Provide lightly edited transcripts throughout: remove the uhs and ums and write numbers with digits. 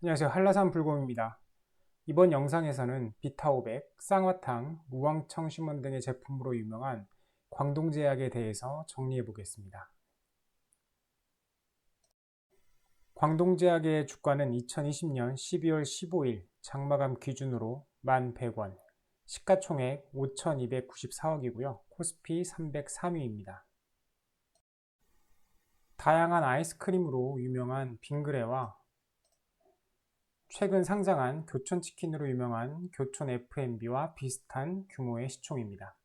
안녕하세요. 한라산 불곰입니다. 이번 영상에서는 비타500, 쌍화탕, 무왕청심원 등의 제품으로 유명한 광동제약에 대해서 정리해 보겠습니다. 광동제약의 주가는 2020년 12월 15일 장마감 기준으로 11,100원, 시가총액 5,294억이고요. 코스피 303위입니다. 다양한 아이스크림으로 유명한 빙그레와 최근 상장한 교촌치킨으로 유명한 교촌 F&B와 비슷한 규모의 시총입니다.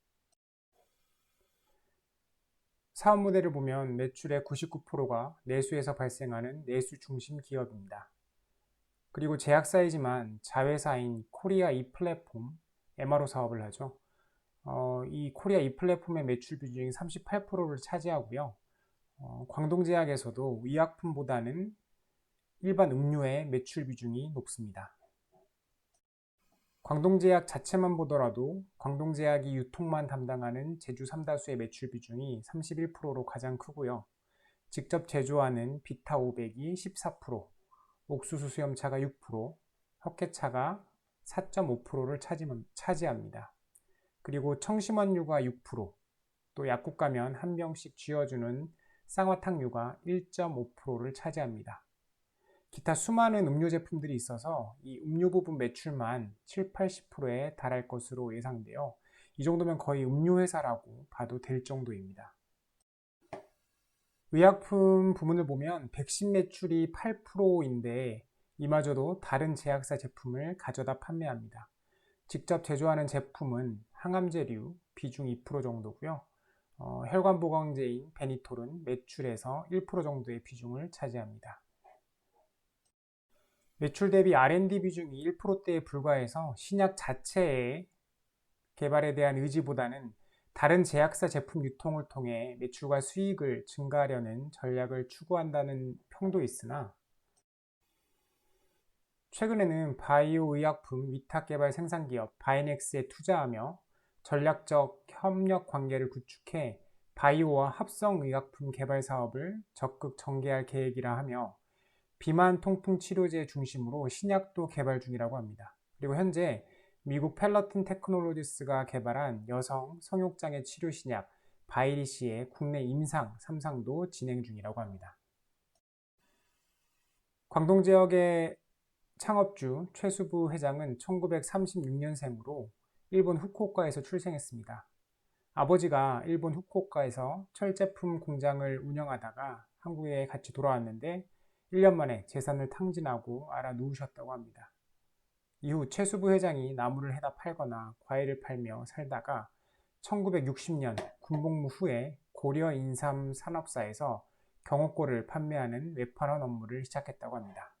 사업 모델을 보면 매출의 99%가 내수에서 발생하는 내수 중심 기업입니다. 그리고 제약사이지만 자회사인 코리아 이 플랫폼, MRO 사업을 하죠. 이 코리아 이 플랫폼의 매출 비중이 38%를 차지하고요. 광동제약에서도 의약품보다는 일반 음료의 매출 비중이 높습니다. 광동제약 자체만 보더라도 광동제약이 유통만 담당하는 제주 삼다수의 매출 비중이 31%로 가장 크고요. 직접 제조하는 비타500이 14%, 옥수수 수염차가 6%, 헛개차가 4.5%를 차지합니다. 그리고 청심원유가 6%, 또 약국 가면 한 병씩 쥐어주는 쌍화탕유가 1.5%를 차지합니다. 기타 수많은 음료 제품들이 있어서 이 음료 부분 매출만 7, 80%에 달할 것으로 예상되어 이 정도면 거의 음료 회사라고 봐도 될 정도입니다. 의약품 부문을 보면 백신 매출이 8%인데 이마저도 다른 제약사 제품을 가져다 판매합니다. 직접 제조하는 제품은 항암제류 비중 2% 정도고요. 혈관보강제인 베니톨은 매출에서 1% 정도의 비중을 차지합니다. 매출 대비 R&D 비중이 1%대에 불과해서 신약 자체의 개발에 대한 의지보다는 다른 제약사 제품 유통을 통해 매출과 수익을 증가하려는 전략을 추구한다는 평도 있으나 최근에는 바이오 의약품 위탁 개발 생산 기업 바이넥스에 투자하며 전략적 협력 관계를 구축해 바이오와 합성 의약품 개발 사업을 적극 전개할 계획이라 하며 비만 통풍 치료제 중심으로 신약도 개발 중이라고 합니다. 그리고 현재 미국 펠러튼 테크놀로지스가 개발한 여성 성욕장애 치료 신약 바이리시의 국내 임상 3상도 진행 중이라고 합니다. 광동제약의 창업주 최수부 회장은 1936년생으로 일본 후쿠오카에서 출생했습니다. 아버지가 일본 후쿠오카에서 철제품 공장을 운영하다가 한국에 같이 돌아왔는데 1년 만에 재산을 탕진하고 알아 누우셨다고 합니다. 이후 최수부 회장이 나무를 해다 팔거나 과일을 팔며 살다가 1960년 군복무 후에 고려 인삼 산업사에서 경옥고를 판매하는 외판원 업무를 시작했다고 합니다.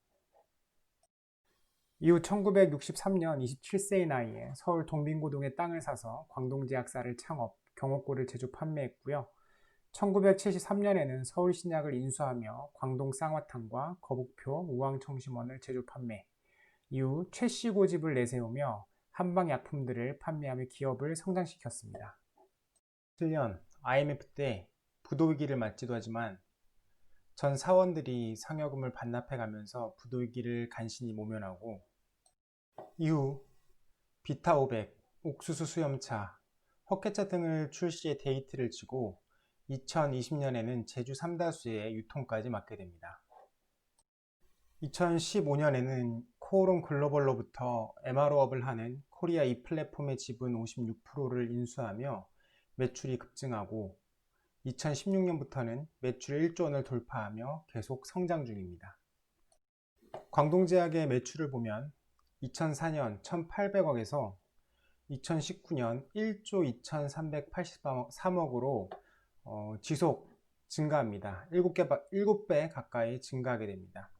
이후 1963년 27세의 나이에 서울 동빙고동에 땅을 사서 광동제약사를 창업, 경옥고를 제조 판매했고요. 1973년에는 서울신약을 인수하며 광동 쌍화탕과 거북표 우왕청심원을 제조 판매, 이후 최씨 고집을 내세우며 한방약품들을 판매하며 기업을 성장시켰습니다. 7년 IMF 때 부도위기를 맞기도 하지만 전 사원들이 상여금을 반납해가면서 부도위기를 간신히 모면하고 이후 비타500, 옥수수 수염차, 헛개차 등을 출시해 데이트를 치고 2020년에는 제주 삼다수의 유통까지 맡게 됩니다. 2015년에는 코오롱 글로벌로부터 MRO업을 하는 코리아 이 플랫폼의 지분 56%를 인수하며 매출이 급증하고 2016년부터는 매출 1조 원을 돌파하며 계속 성장 중입니다. 광동제약의 매출을 보면 2004년 1,800억에서 2019년 1조 2,383억으로 지속 증가합니다. 7배 가까이 증가하게 됩니다.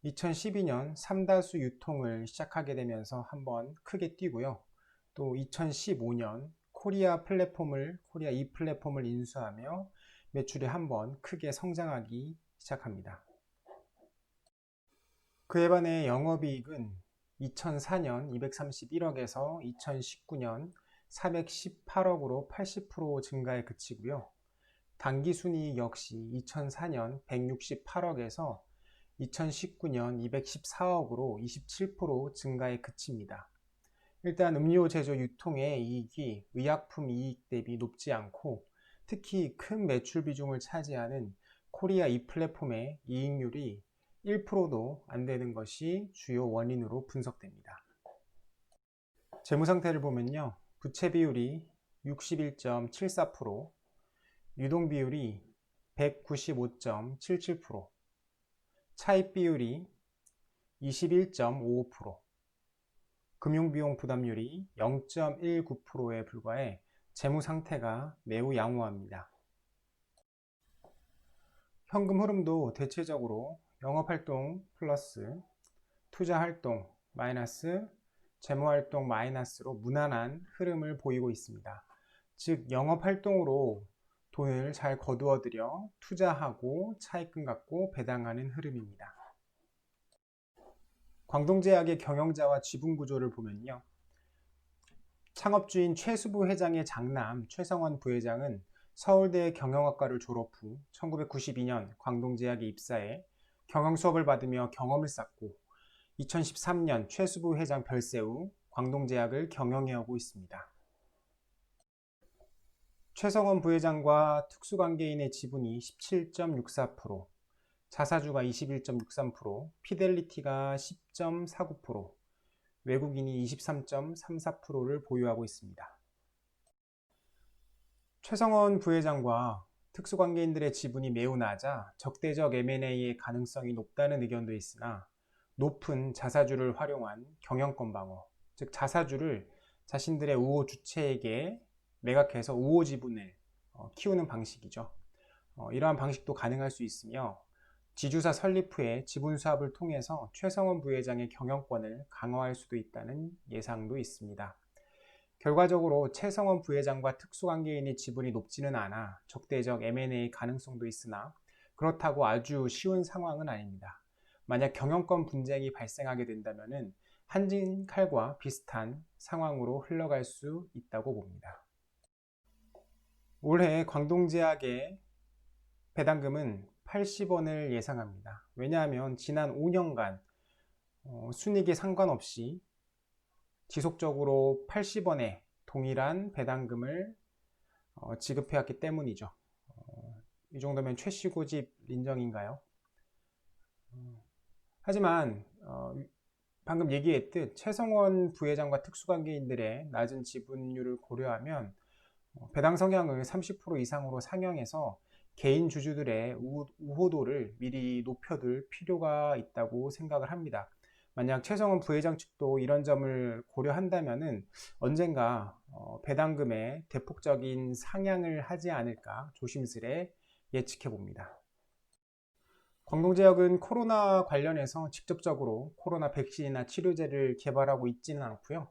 2012년 삼다수 유통을 시작하게 되면서 한번 크게 뛰고요. 또 2015년 코리아 이 플랫폼을 인수하며 매출이 한번 크게 성장하기 시작합니다. 그에 반해 영업이익은 2004년 231억에서 2019년 418억으로 80% 증가에 그치고요. 당기순이익 역시 2004년 168억에서 2019년 214억으로 27% 증가에 그칩니다. 일단 음료 제조 유통의 이익이 의약품 이익 대비 높지 않고 특히 큰 매출 비중을 차지하는 코리아 이 플랫폼의 이익률이 1%도 안 되는 것이 주요 원인으로 분석됩니다. 재무 상태를 보면요. 부채 비율이 61.74%, 유동 비율이 195.77%, 차입 비율이 21.55%, 금융비용 부담률이 0.19%에 불과해 재무 상태가 매우 양호합니다. 현금 흐름도 대체적으로 영업활동 플러스, 투자활동 마이너스, 재무활동 마이너스로 무난한 흐름을 보이고 있습니다. 즉 영업활동으로 돈을 잘 거두어들여 투자하고 차입금 갖고 배당하는 흐름입니다. 광동제약의 경영자와 지분 구조를 보면요. 창업주인 최수부 회장의 장남 최성원 부회장은 서울대 경영학과를 졸업 후 1992년 광동제약에 입사해 경영 수업을 받으며 경험을 쌓고 2013년 최수부 회장 별세 후 광동제약을 경영해오고 있습니다. 최성원 부회장과 특수관계인의 지분이 17.64%, 자사주가 21.63%, 피델리티가 10.49%, 외국인이 23.34%를 보유하고 있습니다. 최성원 부회장과 특수관계인들의 지분이 매우 낮아 적대적 M&A의 가능성이 높다는 의견도 있으나 높은 자사주를 활용한 경영권 방어, 즉 자사주를 자신들의 우호 주체에게 매각해서 우호 지분을 키우는 방식이죠. 이러한 방식도 가능할 수 있으며 지주사 설립 후에 지분 수합을 통해서 최성원 부회장의 경영권을 강화할 수도 있다는 예상도 있습니다. 결과적으로 최성원 부회장과 특수관계인의 지분이 높지는 않아 적대적 M&A 가능성도 있으나 그렇다고 아주 쉬운 상황은 아닙니다. 만약 경영권 분쟁이 발생하게 된다면 한진칼과 비슷한 상황으로 흘러갈 수 있다고 봅니다. 올해 광동제약의 배당금은 80원을 예상합니다. 왜냐하면 지난 5년간 순이익에 상관없이 지속적으로 80원의 동일한 배당금을 지급해왔기 때문이죠. 이 정도면 최시고집 인정인가요? 하지만 방금 얘기했듯 최성원 부회장과 특수관계인들의 낮은 지분율을 고려하면 배당 성향을 30% 이상으로 상향해서 개인 주주들의 우호도를 미리 높여둘 필요가 있다고 생각을 합니다. 만약 최성원 부회장 측도 이런 점을 고려한다면 언젠가 배당금의 대폭적인 상향을 하지 않을까 조심스레 예측해 봅니다. 광동제약은 코로나 관련해서 직접적으로 코로나 백신이나 치료제를 개발하고 있지는 않고요.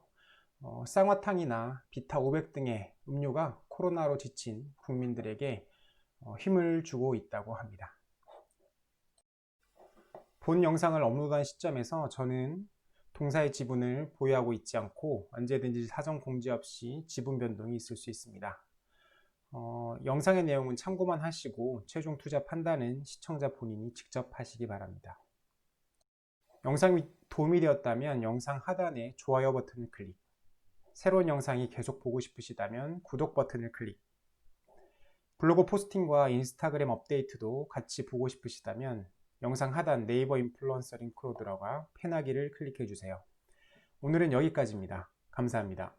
쌍화탕이나 비타 500 등의 음료가 코로나로 지친 국민들에게 힘을 주고 있다고 합니다. 본 영상을 업로드한 시점에서 저는 동사의 지분을 보유하고 있지 않고 언제든지 사전 공지 없이 지분 변동이 있을 수 있습니다. 영상의 내용은 참고만 하시고 최종 투자 판단은 시청자 본인이 직접 하시기 바랍니다. 영상이 도움이 되었다면 영상 하단에 좋아요 버튼을 클릭, 새로운 영상이 계속 보고 싶으시다면 구독 버튼을 클릭, 블로그 포스팅과 인스타그램 업데이트도 같이 보고 싶으시다면 영상 하단 네이버 인플루언서 링크로 들어가 팬하기를 클릭해 주세요. 오늘은 여기까지입니다. 감사합니다.